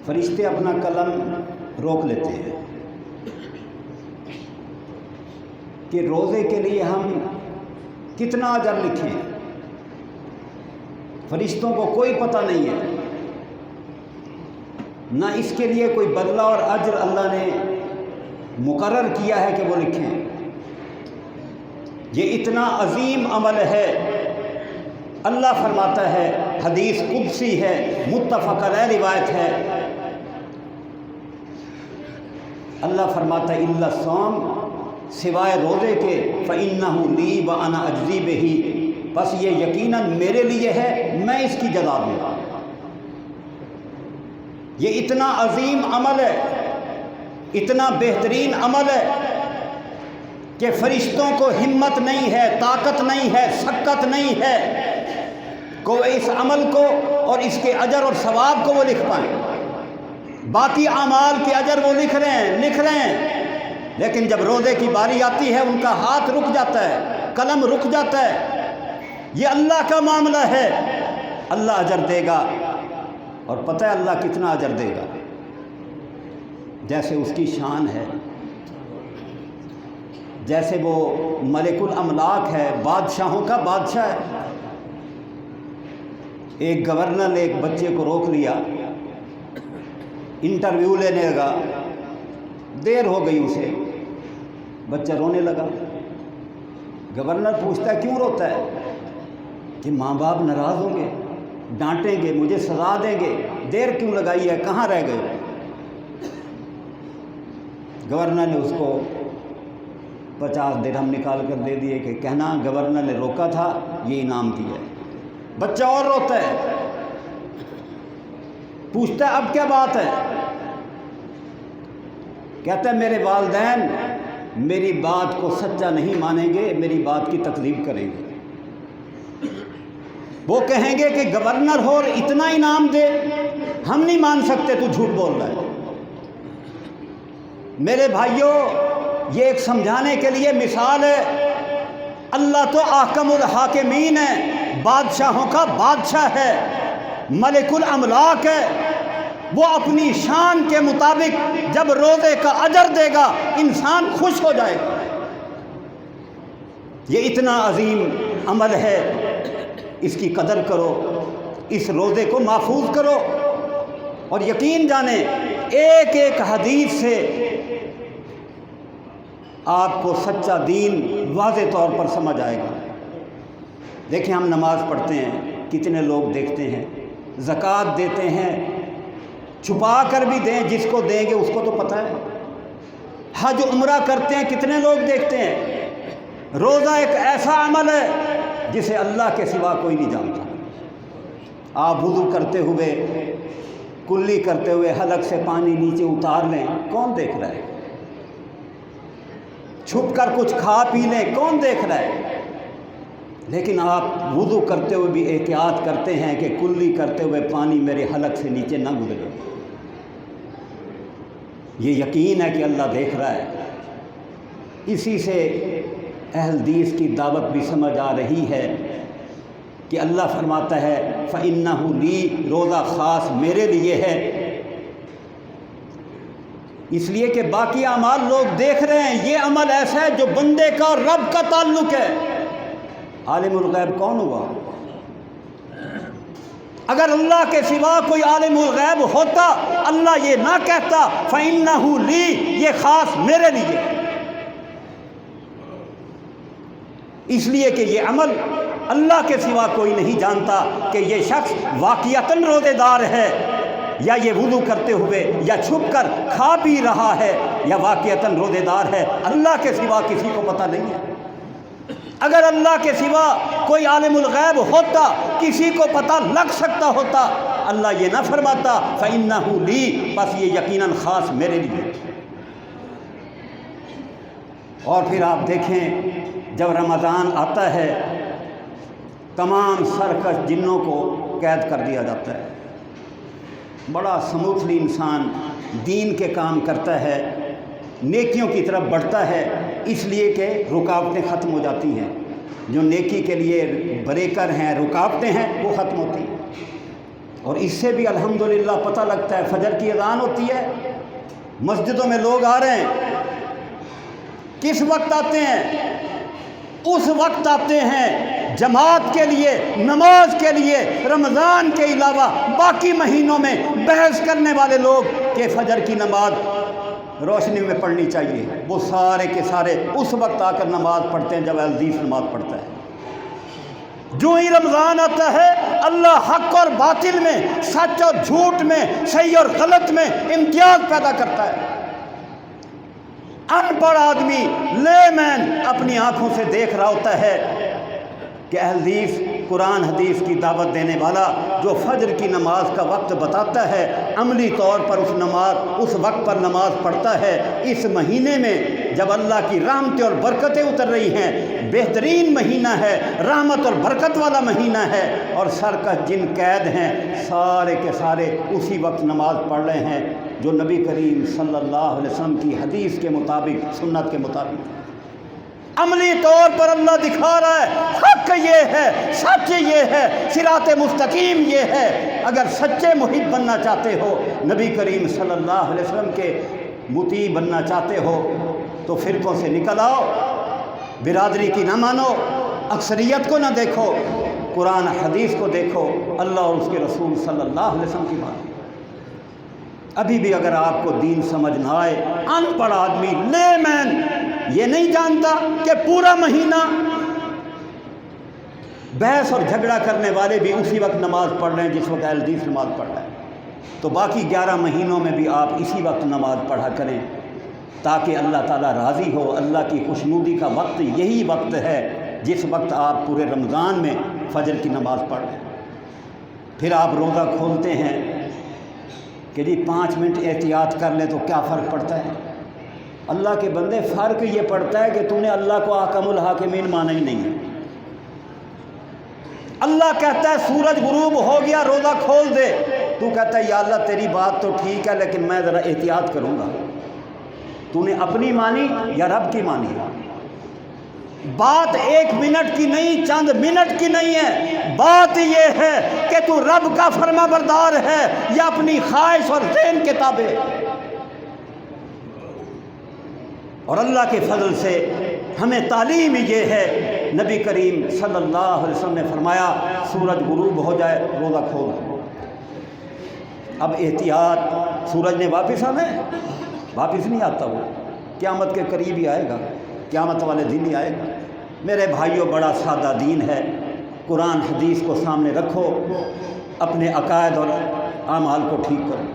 فرشتے اپنا قلم روک لیتے ہیں کہ روزے کے لیے ہم کتنا اجر لکھیں۔ فرشتوں کو کوئی پتہ نہیں ہے، نہ اس کے لیے کوئی بدلہ اور اجر اللہ نے مقرر کیا ہے کہ وہ لکھیں۔ یہ اتنا عظیم عمل ہے، اللہ فرماتا ہے، حدیث قدسی ہے، متفق علیہ روایت ہے، اللہ فرماتا ہے الا الصوم، سوائے روزے کے، فإنہ لی وأنا أجزی بہ، بس یہ یقیناً میرے لیے ہے، میں اس کی جزا دوں گا۔ یہ اتنا عظیم عمل ہے، اتنا بہترین عمل ہے کہ فرشتوں کو ہمت نہیں ہے، طاقت نہیں ہے، سکت نہیں ہے کہ وہ اس عمل کو اور اس کے اجر اور ثواب کو وہ لکھ پائیں۔ باقی اعمال کے اجر وہ لکھ رہے ہیں، لیکن جب روزے کی باری آتی ہے ان کا ہاتھ رک جاتا ہے، قلم رک جاتا ہے۔ یہ اللہ کا معاملہ ہے، اللہ اجر دے گا، اور پتہ ہے اللہ کتنا اجر دے گا، جیسے اس کی شان ہے، جیسے وہ ملک الاملاک ہے، بادشاہوں کا بادشاہ ہے۔ ایک گورنر نے ایک بچے کو روک لیا، انٹرویو لینے لگا، دیر ہو گئی اسے، بچہ رونے لگا۔ گورنر پوچھتا ہے کیوں روتا ہے؟ کہ ماں باپ ناراض ہوں گے، ڈانٹیں گے، مجھے سزا دیں گے، دیر کیوں لگائی ہے، کہاں رہ گئے؟ گورنر نے اس کو 50 درہم نکال کر دے دیے کہ کہنا گورنر نے روکا تھا، یہ انعام دیا ہے۔ بچہ اور روتا ہے، پوچھتا ہے اب کیا بات ہے؟ کہتا ہے میرے والدین میری بات کو سچا نہیں مانیں گے، میری بات کی تکذیب کریں گے۔ وہ کہیں گے کہ گورنر ہو اور اتنا انعام دے، ہم نہیں مان سکتے، تو جھوٹ بول رہا ہے۔ میرے بھائیوں، یہ ایک سمجھانے کے لیے مثال ہے، اللہ تو احکم الحاکمین ہے، بادشاہوں کا بادشاہ ہے، ملک الاملاک ہے، وہ اپنی شان کے مطابق جب روزے کا اجر دے گا انسان خوش ہو جائے گا۔ یہ اتنا عظیم عمل ہے، اس کی قدر کرو، اس روزے کو محفوظ کرو، اور یقین جانیں ایک ایک حدیث سے آپ کو سچا دین واضح طور پر سمجھ آئے گا۔ دیکھیں ہم نماز پڑھتے ہیں، کتنے لوگ دیکھتے ہیں، زکوٰۃ دیتے ہیں، چھپا کر بھی دیں، جس کو دیں گے اس کو تو پتہ ہے، حج عمرہ کرتے ہیں، کتنے لوگ دیکھتے ہیں۔ روزہ ایک ایسا عمل ہے جسے اللہ کے سوا کوئی نہیں جانتا۔ آپ وضو کرتے ہوئے، کلی کرتے ہوئے حلق سے پانی نیچے اتار لیں، کون دیکھ رہا ہے؟ چھپ کر کچھ کھا پی لیں، کون دیکھ رہا ہے؟ لیکن آپ وضو کرتے ہوئے بھی احتیاط کرتے ہیں کہ کلی کرتے ہوئے پانی میرے حلق سے نیچے نہ گزرے۔ یہ یقین ہے کہ اللہ دیکھ رہا ہے۔ اسی سے اہل حدیث کی دعوت بھی سمجھ آ رہی ہے کہ اللہ فرماتا ہے فَإِنَّهُ لِي، روزہ خاص میرے لیے ہے، اس لیے کہ باقی اعمال لوگ دیکھ رہے ہیں، یہ عمل ایسا ہے جو بندے کا اور رب کا تعلق ہے۔ عالم الغیب کون ہوا؟ اگر اللہ کے سوا کوئی عالم الغیب ہوتا، اللہ یہ نہ کہتا فَإِنَّهُ لِي، یہ خاص میرے لیے، اس لیے کہ یہ عمل اللہ کے سوا کوئی نہیں جانتا کہ یہ شخص واقعتاً روزے دار ہے، یا یہ وضو کرتے ہوئے یا چھپ کر کھا پی رہا ہے، یا واقعتاً روزے دار ہے، اللہ کے سوا کسی کو پتہ نہیں ہے۔ اگر اللہ کے سوا کوئی عالم الغیب ہوتا، کسی کو پتہ لگ سکتا ہوتا، اللہ یہ نہ فرماتا فَإِنَّهُ لِي، بس یہ یقیناً خاص میرے لیے۔ اور پھر آپ دیکھیں جب رمضان آتا ہے تمام سرکش جنوں کو قید کر دیا جاتا ہے، بڑا سموتھلی انسان دین کے کام کرتا ہے، نیکیوں کی طرف بڑھتا ہے، اس لیے کہ رکاوٹیں ختم ہو جاتی ہیں، جو نیکی کے لیے بریکر ہیں، رکاوٹیں ہیں، وہ ختم ہوتی ہیں۔ اور اس سے بھی الحمدللہ پتہ لگتا ہے، فجر کی اذان ہوتی ہے، مسجدوں میں لوگ آ رہے ہیں، کس وقت آتے ہیں؟ اس وقت آتے ہیں جماعت کے لیے، نماز کے لیے، رمضان کے علاوہ باقی مہینوں میں بحث کرنے والے لوگ کہ فجر کی نماز روشنی میں پڑھنی چاہیے، وہ سارے کے سارے اس وقت آ کر نماز پڑھتے ہیں جب الحدیث نماز پڑھتا ہے۔ جو ہی رمضان آتا ہے اللہ حق اور باطل میں، سچ اور جھوٹ میں، صحیح اور غلط میں امتیاز پیدا کرتا ہے۔ ان پڑھ آدمی، لے مین اپنی آنکھوں سے دیکھ رہا ہوتا ہے کہ حدیث، قرآن حدیث کی دعوت دینے والا جو فجر کی نماز کا وقت بتاتا ہے، عملی طور پر اس وقت پر نماز پڑھتا ہے۔ اس مہینے میں جب اللہ کی رحمتیں اور برکتیں اتر رہی ہیں، بہترین مہینہ ہے، رحمت اور برکت والا مہینہ ہے، اور سرکش جن قید ہیں سارے کے سارے اسی وقت نماز پڑھ رہے ہیں جو نبی کریم صلی اللہ علیہ وسلم کی حدیث کے مطابق، سنت کے مطابق عملی طور پر اللہ دکھا رہا ہے۔ حق یہ ہے، سچ یہ ہے، صراط مستقیم یہ ہے۔ اگر سچے محب بننا چاہتے ہو، نبی کریم صلی اللہ علیہ وسلم کے مطیع بننا چاہتے ہو، تو فرقوں سے نکل آؤ، برادری کی نہ مانو، اکثریت کو نہ دیکھو، قرآن حدیث کو دیکھو، اللہ اور اس کے رسول صلی اللہ علیہ وسلم کی مانو۔ ابھی بھی اگر آپ کو دین سمجھ نہ آئے، ان پڑھ آدمی، لے مین یہ نہیں جانتا کہ پورا مہینہ بحث اور جھگڑا کرنے والے بھی اسی وقت نماز پڑھ رہے ہیں جس وقت اہل حدیث نماز پڑھ رہے ہیں، تو باقی 11 مہینوں میں بھی آپ اسی وقت نماز پڑھا کریں تاکہ اللہ تعالیٰ راضی ہو۔ اللہ کی خوشنودی کا وقت یہی وقت ہے جس وقت آپ پورے رمضان میں فجر کی نماز پڑھ رہے ہیں۔ پھر آپ روزہ کھولتے ہیں کہ جی 5 منٹ احتیاط کر لیں تو کیا فرق پڑتا ہے؟ اللہ کے بندے، فرق یہ پڑتا ہے کہ تو نے اللہ کو احکم الحاکمین مانا ہی نہیں ہے۔ اللہ کہتا ہے سورج غروب ہو گیا، روزہ کھول دے، تو کہتا ہے یا اللہ تیری بات تو ٹھیک ہے لیکن میں ذرا احتیاط کروں گا۔ تو نے اپنی مانی یا رب کی مانی؟ بات 1 منٹ کی نہیں، چند منٹ کی نہیں ہے، بات یہ ہے کہ تو رب کا فرما بردار ہے یا اپنی خواہش اور ذہن کے تابع۔ اور اللہ کے فضل سے ہمیں تعلیم یہ ہے، نبی کریم صلی اللہ علیہ وسلم نے فرمایا سورج غروب ہو جائے روزہ کھول دو۔ اب احتیاط، سورج نے واپس آنا ہے، واپس نہیں آتا، وہ قیامت کے قریب ہی آئے گا، قیامت والے دن ہی آئے گا۔ میرے بھائیوں، بڑا سادہ دین ہے، قرآن حدیث کو سامنے رکھو، اپنے عقائد اور اعمال کو ٹھیک کرو،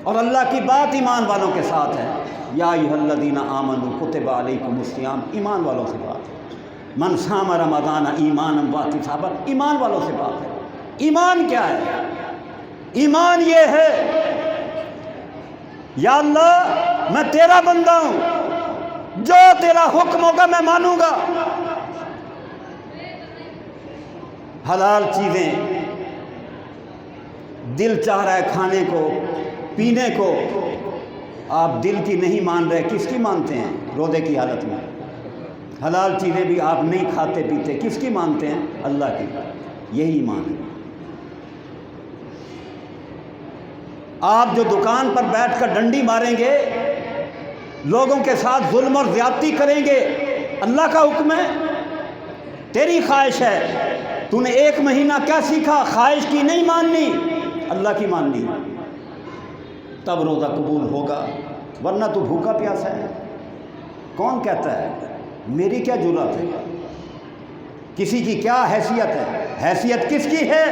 اور اللہ کی بات ایمان والوں کے ساتھ ہے۔ یا ایھا الذین آمنوا کتب علیکم الصیام، ایمان والوں سے بات ہے۔ من صام رمضان ایمانا واحتسابا، ایمان والوں سے بات ہے۔ ایمان کیا ہے؟ ایمان یہ ہے یا اللہ میں تیرا بندہ ہوں، جو تیرا حکم ہوگا میں مانوں گا۔ حلال چیزیں دل چاہ رہا ہے کھانے کو، پینے کو، آپ دل کی نہیں مان رہے، کس کی مانتے ہیں؟ روزے کی حالت میں حلال چیزیں بھی آپ نہیں کھاتے پیتے، کس کی مانتے ہیں؟ اللہ کی۔ یہی ایمان ہے۔ آپ جو دکان پر بیٹھ کر ڈنڈی ماریں گے، لوگوں کے ساتھ ظلم اور زیادتی کریں گے، اللہ کا حکم ہے، تیری خواہش ہے، تو نے 1 مہینہ کیا سیکھا؟ خواہش کی نہیں ماننی، اللہ کی ماننی، تب روزہ قبول ہوگا، ورنہ تو بھوکا پیاسا ہے۔ کون کہتا ہے؟ میری کیا جرات ہے؟ کسی کی کیا حیثیت ہے؟ حیثیت کس کی ہے؟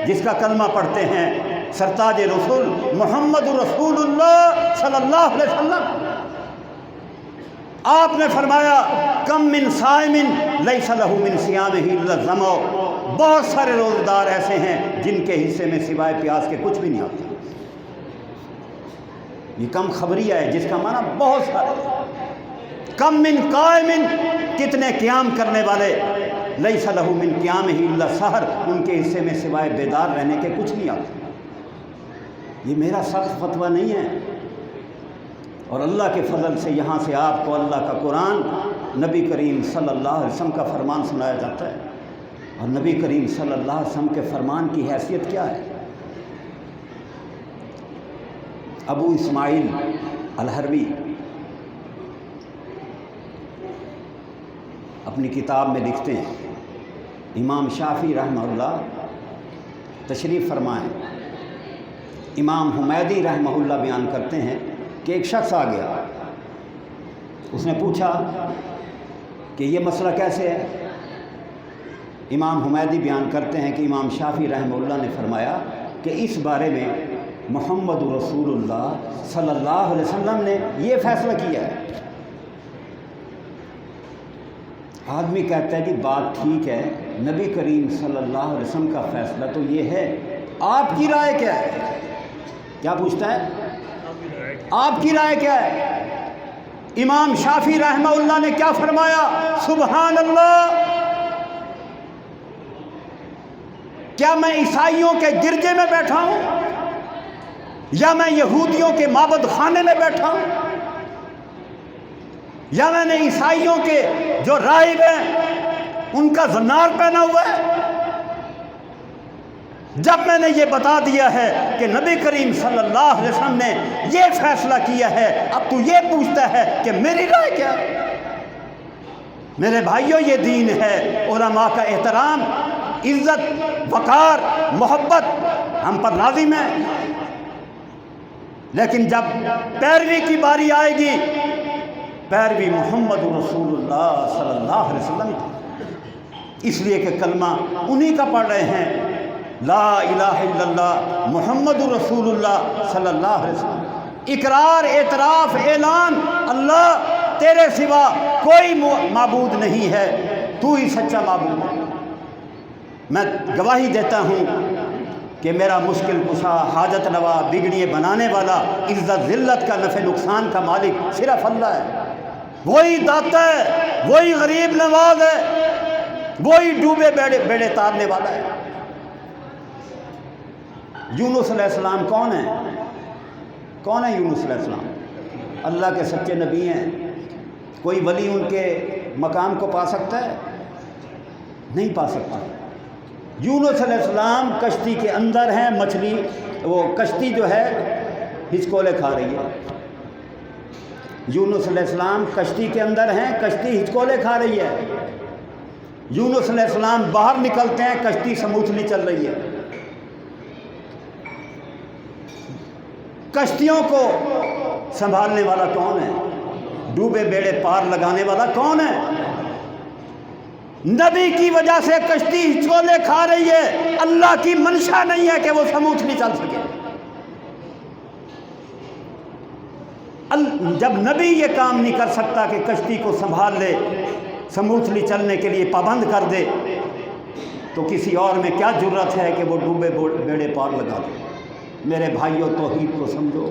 جس کا کلمہ پڑھتے ہیں سرتاج رسول محمد رسول اللہ صلی اللہ علیہ وسلم۔ آپ نے فرمایا کم من صائم لیس لہ من صیامہ الا الظمأ، بہت سارے روزہ دار ایسے ہیں جن کے حصے میں سوائے پیاس کے کچھ بھی نہیں آتا۔ یہ کم خبریہ ہے جس کا معنی بہت سارے۔ کم من قائم، کتنے قیام کرنے والے، لیس لہ من قیامہ الا السحر، ان کے حصے میں سوائے بیدار رہنے کے کچھ نہیں آتا۔ یہ میرا سخت فتویٰ نہیں ہے، اور اللہ کے فضل سے یہاں سے آپ کو اللہ کا قرآن، نبی کریم صلی اللہ علیہ وسلم کا فرمان سنایا جاتا ہے۔ اور نبی کریم صلی اللہ علیہ وسلم کے فرمان کی حیثیت کیا ہے؟ ابو اسماعیل الحروی اپنی کتاب میں لکھتے ہیں، امام شافعی رحمہ اللہ تشریف فرمائیں، امام حمیدی رحمہ اللہ بیان کرتے ہیں کہ ایک شخص آ گیا، اس نے پوچھا کہ یہ مسئلہ کیسے ہے؟ امام حمیدی بیان کرتے ہیں کہ امام شافعی رحمہ اللہ نے فرمایا کہ اس بارے میں محمد رسول اللہ صلی اللہ علیہ وسلم نے یہ فیصلہ کیا ہے۔ آدمی کہتا ہے کہ بات ٹھیک ہے، نبی کریم صلی اللہ علیہ وسلم کا فیصلہ تو یہ ہے، آپ کی رائے کیا ہے؟ کیا پوچھتا ہے؟ آپ کی رائے کیا ہے؟ امام شافعی رحمہ اللہ نے کیا فرمایا؟ سبحان اللہ! کیا میں عیسائیوں کے گرجے میں بیٹھا ہوں یا میں یہودیوں کے معبد خانے میں بیٹھا ہوں یا میں نے عیسائیوں کے جو راہب ہیں ان کا زنار پہنا ہوا ہے؟ جب میں نے یہ بتا دیا ہے کہ نبی کریم صلی اللہ علیہ وسلم نے یہ فیصلہ کیا ہے، اب تو یہ پوچھتا ہے کہ میری رائے کیا؟ میرے بھائیوں، یہ دین ہے، علماء کا احترام، عزت، وقار، محبت ہم پر لازم ہے، لیکن جب پیروی کی باری آئے گی، پیروی محمد رسول اللہ صلی اللہ علیہ وسلم کی، اس لیے کہ کلمہ انہی کا پڑھ رہے ہیں، لا الہ الا اللہ محمد رسول اللہ صلی اللہ علیہ وسلم، اقرار، اعتراف، اعلان، اللہ تیرے سوا کوئی معبود نہیں ہے، تو ہی سچا معبود ہے۔ میں گواہی دیتا ہوں کہ میرا مشکل کشا، حاجت روا، بگڑیے بنانے والا، عزت ذلت کا، نفع نقصان کا مالک صرف اللہ ہے، وہی داتا ہے، وہی غریب نواز ہے، وہی ڈوبے بیڑے تارنے والا ہے۔ یونس علیہ السلام کون ہے؟ کون ہے یونس علیہ السلام؟ اللہ کے سچے نبی ہیں، کوئی ولی ان کے مقام کو پا سکتا ہے؟ نہیں پا سکتا۔ یونس علیہ السلام کشتی کے اندر ہیں، مچھلی، وہ کشتی جو ہے ہچکولے کھا رہی ہے۔ یونس علیہ السلام کشتی کے اندر ہیں، کشتی ہچکولے کھا رہی ہے۔ یونس علیہ السلام باہر نکلتے ہیں، کشتی سموتھلی چل رہی ہے۔ کشتیوں کو سنبھالنے والا کون ہے؟ ڈوبے بیڑے پار لگانے والا کون ہے؟ نبی کی وجہ سے کشتی ہچکولے کھا رہی ہے، اللہ کی منشا نہیں ہے کہ وہ سموتھلی چل سکے۔ جب نبی یہ کام نہیں کر سکتا کہ کشتی کو سنبھال لے، سموتھلی چلنے کے لیے پابند کر دے، تو کسی اور میں کیا جرت ہے کہ وہ ڈوبے بیڑے پار لگا دے؟ میرے بھائیوں، توحید کو سمجھو۔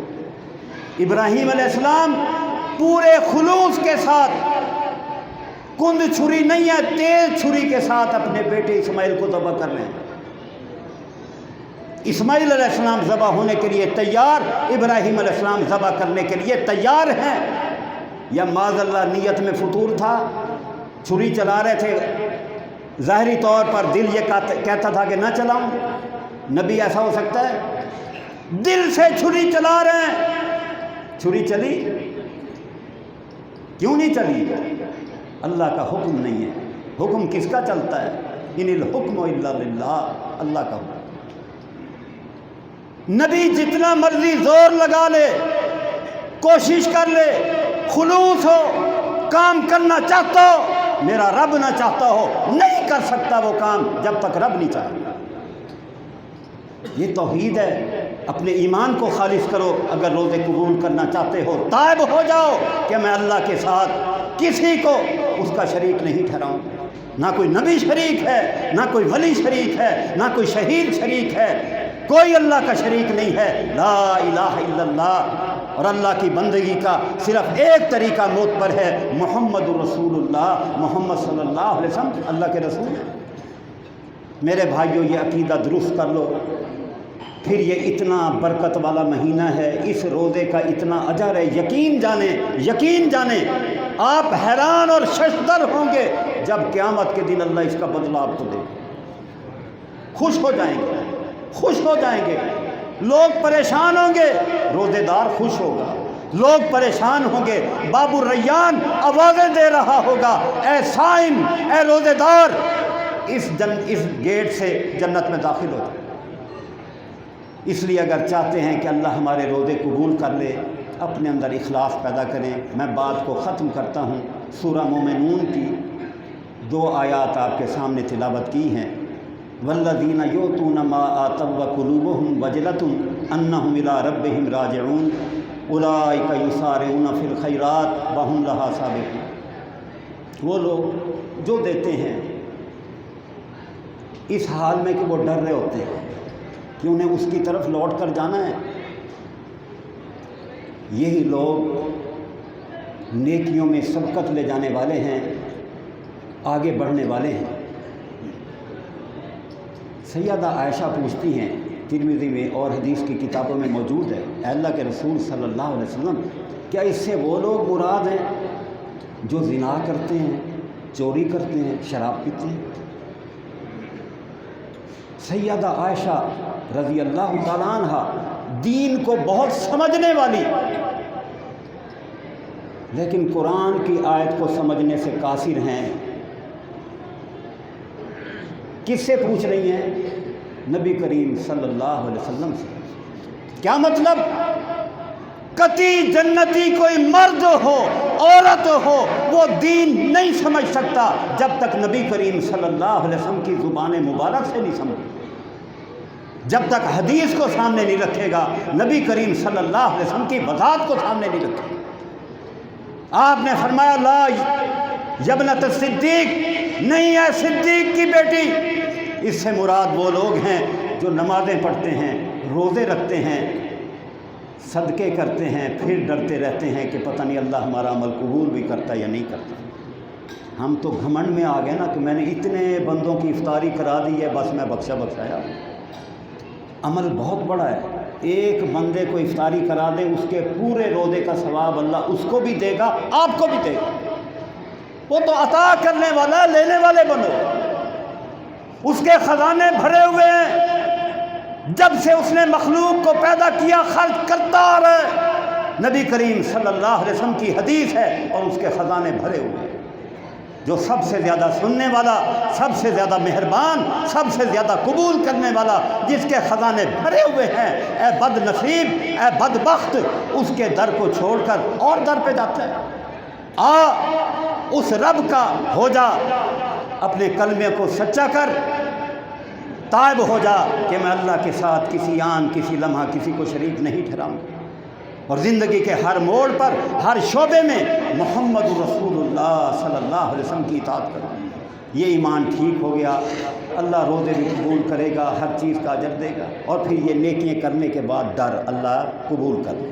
ابراہیم علیہ السلام پورے خلوص کے ساتھ، کند چھری نہیں ہے، تیز چھری کے ساتھ اپنے بیٹے اسماعیل کو ذبح کر رہے ہیں۔ اسماعیل علیہ السلام ذبح ہونے کے لیے تیار، ابراہیم علیہ السلام ذبح کرنے کے لیے تیار ہیں۔ یا معاذ اللہ نیت میں فطور تھا، چھری چلا رہے تھے، ظاہری طور پر دل یہ کہتا تھا کہ نہ چلاؤں؟ نبی ایسا ہو سکتا ہے؟ دل سے چھری چلا رہے ہیں، چھری چلی؟ کیوں نہیں چلی؟ اللہ کا حکم نہیں ہے۔ حکم کس کا چلتا ہے؟ ان الحکم الا للہ، اللہ کا حکم۔ نبی جتنا مرضی زور لگا لے، کوشش کر لے، خلوص ہو، کام کرنا چاہتا ہو، میرا رب نہ چاہتا ہو، نہیں کر سکتا وہ کام جب تک رب نہیں چاہے۔ یہ توحید ہے۔ اپنے ایمان کو خالص کرو۔ اگر روزے قبول کرنا چاہتے ہو، تائب ہو جاؤ کہ میں اللہ کے ساتھ کسی کو اس کا شریک نہیں ٹھہراؤں۔ نہ کوئی نبی شریک ہے، نہ کوئی ولی شریک ہے، نہ کوئی شہید شریک ہے، کوئی اللہ کا شریک نہیں ہے۔ لا الہ الا اللہ۔ اور اللہ کی بندگی کا صرف ایک طریقہ معتبر ہے، محمد رسول اللہ، محمد صلی اللہ علیہ وسلم اللہ کے رسول ہیں۔ میرے بھائیوں، یہ عقیدہ درست کر لو، پھر یہ اتنا برکت والا مہینہ ہے، اس روزے کا اتنا اجر ہے، یقین جانیں آپ حیران اور ششدر ہوں گے جب قیامت کے دن اللہ اس کا بدلہ آپ کو دے گا۔ خوش ہو جائیں گے لوگ پریشان ہوں گے، روزے دار خوش ہوگا۔ لوگ پریشان ہوں گے، باب الریان آوازیں دے رہا ہوگا، اے صائم، اے روزے دار، اس گیٹ سے جنت میں داخل ہو جائے۔ اس لیے اگر چاہتے ہیں کہ اللہ ہمارے روزے قبول کر لے، اپنے اندر اخلاص پیدا کریں۔ میں بات کو ختم کرتا ہوں۔ سورہ مومنون کی 2 آیات آپ کے سامنے تلاوت کی ہیں۔ والذین یؤتون ما آتوا وقلوبهم وجلة انہم الی ربہم راجعون اولئک یسارعون فی الخیرات وہم لہا سابقون۔ وہ لوگ جو دیتے ہیں اس حال میں کہ وہ ڈر رہے ہوتے ہیں کہ انہیں اس کی طرف لوٹ کر جانا ہے۔ یہی لوگ نیکیوں میں سبقت لے جانے والے ہیں، آگے بڑھنے والے ہیں۔ سیدہ عائشہ پوچھتی ہیں، ترمذی میں اور حدیث کی کتابوں میں موجود ہے، اے اللہ کے رسول صلی اللہ علیہ وسلم، کیا اس سے وہ لوگ مراد ہیں جو زنا کرتے ہیں، چوری کرتے ہیں، شراب پیتے ہیں؟ سیدہ عائشہ رضی اللہ تعالیٰ عنہ دین کو بہت سمجھنے والی، لیکن قرآن کی آیت کو سمجھنے سے قاصر ہیں۔ کس سے پوچھ رہی ہیں؟ نبی کریم صلی اللہ علیہ وسلم سے۔ کیا مطلب؟ قطعی جنتی کوئی مرد ہو، عورت ہو، وہ دین نہیں سمجھ سکتا جب تک نبی کریم صلی اللہ علیہ وسلم کی زبان مبارک سے نہیں سمجھے، جب تک حدیث کو سامنے نہیں رکھے گا، نبی کریم صلی اللہ علیہ وسلم کی وضاحت کو سامنے نہیں رکھے گا۔ آپ نے فرمایا لا یبنت صدیق، نہیں ہے صدیق کی بیٹی۔ اس سے مراد وہ لوگ ہیں جو نمازیں پڑھتے ہیں، روزے رکھتے ہیں، صدقے کرتے ہیں، پھر ڈرتے رہتے ہیں کہ پتہ نہیں اللہ ہمارا عمل قبول بھی کرتا یا نہیں کرتا۔ ہم تو گھمنڈ میں آ گئے نا کہ میں نے اتنے بندوں کی افطاری کرا دی ہے، بس میں بخشایا۔ عمل بہت بڑا ہے۔ ایک بندے کو افطاری کرا دے، اس کے پورے روزے کا ثواب اللہ اس کو بھی دے گا، آپ کو بھی دے گا۔ وہ تو عطا کرنے والا، لینے والے بنو، اس کے خزانے بھرے ہوئے ہیں۔ جب سے اس نے مخلوق کو پیدا کیا خرچ کرتا آ رہا ہے۔ نبی کریم صلی اللہ علیہ وسلم کی حدیث ہے اور اس کے خزانے بھرے ہوئے ہیں۔ جو سب سے زیادہ سننے والا، سب سے زیادہ مہربان، سب سے زیادہ قبول کرنے والا، جس کے خزانے بھرے ہوئے ہیں، اے بد نصیب، اے بدبخت، اس کے در کو چھوڑ کر اور در پہ جاتا ہے۔ اس رب کا ہو جا، اپنے کلمے کو سچا کر، تائب ہو جا کہ میں اللہ کے ساتھ کسی آن، کسی لمحہ، کسی کو شریک نہیں ٹھہراؤں، اور زندگی کے ہر موڑ پر، ہر شعبے میں محمد رسول اللہ صلی اللہ علیہ وسلم کی اطاعت کروں۔ یہ ایمان ٹھیک ہو گیا، اللہ روزے بھی قبول کرے گا، ہر چیز کا اجر دے گا، اور پھر یہ نیکیاں کرنے کے بعد ڈر اللہ قبول کر لے۔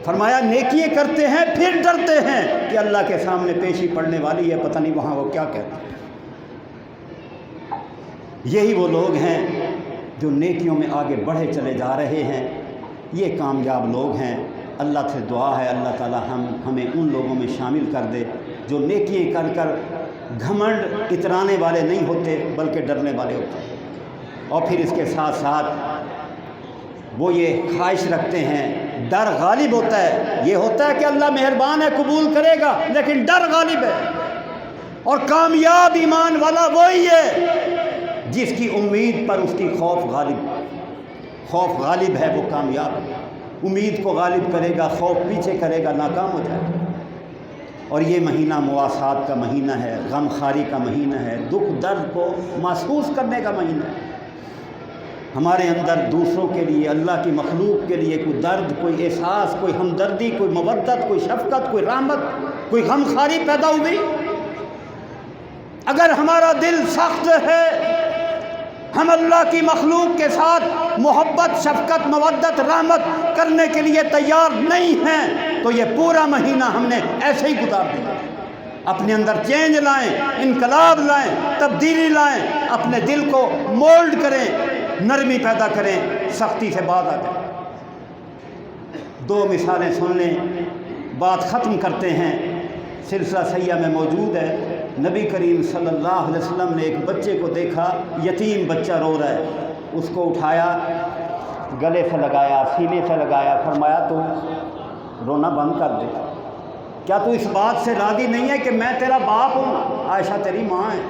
فرمایا نیکیاں کرتے ہیں پھر ڈرتے ہیں کہ اللہ کے سامنے پیشی پڑنے والی ہے، پتہ نہیں وہاں وہ کیا کہتے ہیں۔ یہی وہ لوگ ہیں جو نیکیوں میں آگے بڑھے چلے جا رہے ہیں، یہ کامیاب لوگ ہیں۔ اللہ سے دعا ہے اللہ تعالی ہمیں ان لوگوں میں شامل کر دے جو نیکیاں کر کر گھمنڈ اترانے والے نہیں ہوتے بلکہ ڈرنے والے ہوتے ہیں، اور پھر اس کے ساتھ ساتھ وہ یہ خواہش رکھتے ہیں، ڈر غالب ہوتا ہے، یہ ہوتا ہے کہ اللہ مہربان ہے قبول کرے گا، لیکن ڈر غالب ہے۔ اور کامیاب ایمان والا وہی ہے جس کی امید پر اس کی خوف غالب ہے، وہ کامیاب ہے۔ امید کو غالب کرے گا، خوف پیچھے کرے گا، ناکام ہو جائے گا۔ اور یہ مہینہ مواسات کا مہینہ ہے، غم خاری کا مہینہ ہے، دکھ درد کو محسوس کرنے کا مہینہ ہے۔ ہمارے اندر دوسروں کے لیے، اللہ کی مخلوق کے لیے کوئی درد، کوئی احساس، کوئی ہمدردی، کوئی مودت، کوئی شفقت، کوئی رحمت، کوئی غم خاری پیدا ہوئی۔ اگر ہمارا دل سخت ہے، ہم اللہ کی مخلوق کے ساتھ محبت، شفقت، مودت، رحمت کرنے کے لیے تیار نہیں ہیں، تو یہ پورا مہینہ ہم نے ایسے ہی گزار دیا۔ اپنے اندر چینج لائیں، انقلاب لائیں، تبدیلی لائیں، اپنے دل کو مولڈ کریں، نرمی پیدا کریں، سختی سے باز آ جائیں۔ 2 مثالیں سن لیں، بات ختم کرتے ہیں۔ سلسلہ سیاح میں موجود ہے، نبی کریم صلی اللہ علیہ وسلم نے ایک بچے کو دیکھا، یتیم بچہ رو رہا ہے، اس کو اٹھایا گلے سے لگایا، سینے سے لگایا، فرمایا تو رونا بند کر دے، کیا تو اس بات سے راضی نہیں ہے کہ میں تیرا باپ ہوں؟ عائشہ تیری ماں ہے۔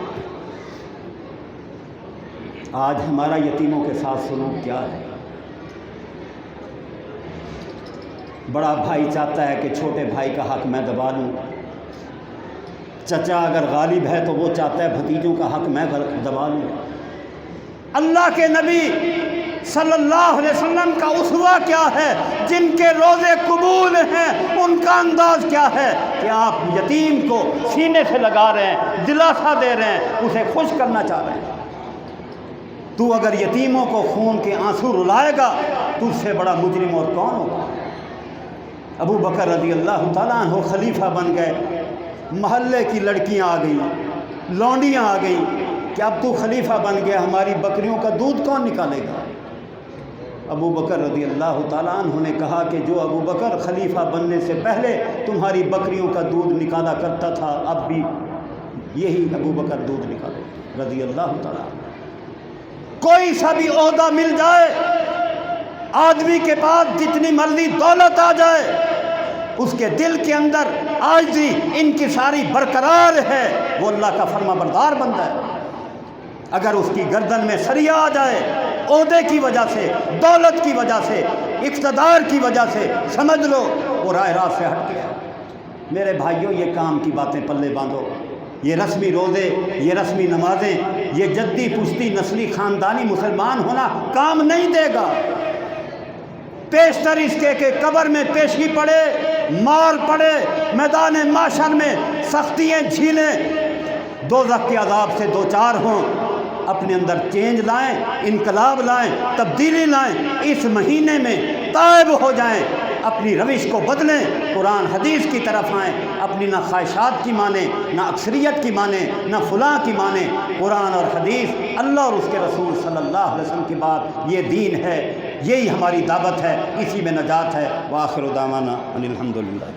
آج ہمارا یتیموں کے ساتھ سلوک کیا ہے؟ بڑا بھائی چاہتا ہے کہ چھوٹے بھائی کا حق میں دبا لوں، چچا اگر غالب ہے تو وہ چاہتا ہے بھتیجوں کا حق میں دبا لوں۔ اللہ کے نبی صلی اللہ علیہ وسلم کا اسوہ کیا ہے؟ جن کے روزے قبول ہیں ان کا انداز کیا ہے کہ آپ یتیم کو سینے سے لگا رہے ہیں، دلاسا دے رہے ہیں، اسے خوش کرنا چاہ رہے ہیں۔ تو اگر یتیموں کو خون کے آنسو رلائے گا تو اس سے بڑا مجرم اور کون ہوگا؟ ابو بکر رضی اللہ تعالیٰ عنہ خلیفہ بن گئے، محلے کی لڑکیاں آ گئیں، لونڈیاں آ گئیں کہ اب تو خلیفہ بن گیا، ہماری بکریوں کا دودھ کون نکالے گا؟ ابو بکر رضی اللہ تعالیٰ عنہ نے کہا کہ جو ابو بکر خلیفہ بننے سے پہلے تمہاری بکریوں کا دودھ نکالا کرتا تھا، اب بھی یہی ابو بکر دودھ نکالے رضی اللہ تعالیٰ عنہ۔ کوئی سا بھی عہدہ مل جائے، آدمی کے پاس جتنی مرضی دولت آ جائے، اس کے دل کے اندر عاجزی انکساری برقرار ہے، وہ اللہ کا فرما بردار بندہ ہے۔ اگر اس کی گردن میں سریا آ جائے، عہدے کی وجہ سے، دولت کی وجہ سے، اقتدار کی وجہ سے، سمجھ لو وہ راہ راست سے ہٹ گیا۔ میرے بھائیوں، یہ کام کی باتیں پلے باندھو، یہ رسمی روزے، یہ رسمی نمازیں، یہ جدی پشتی نسلی خاندانی مسلمان ہونا کام نہیں دے گا۔ پیشتر اس کے کہ قبر میں پیشی پڑے، مار پڑے، میدان محشر میں سختیاں جھیلیں، دوزخ کے عذاب سے دوچار ہوں، اپنے اندر چینج لائیں، انقلاب لائیں، تبدیلی لائیں، اس مہینے میں تائب ہو جائیں، اپنی روش کو بدلیں، قرآن حدیث کی طرف آئیں، اپنی نہ خواہشات کی مانیں، نہ اکثریت کی مانیں، نہ فلاں کی مانیں۔ قرآن اور حدیث، اللہ اور اس کے رسول صلی اللہ علیہ وسلم کی بات، یہ دین ہے، یہی ہماری دعوت ہے، اسی میں نجات ہے۔ وآخر دعوانا ان الحمدللہ۔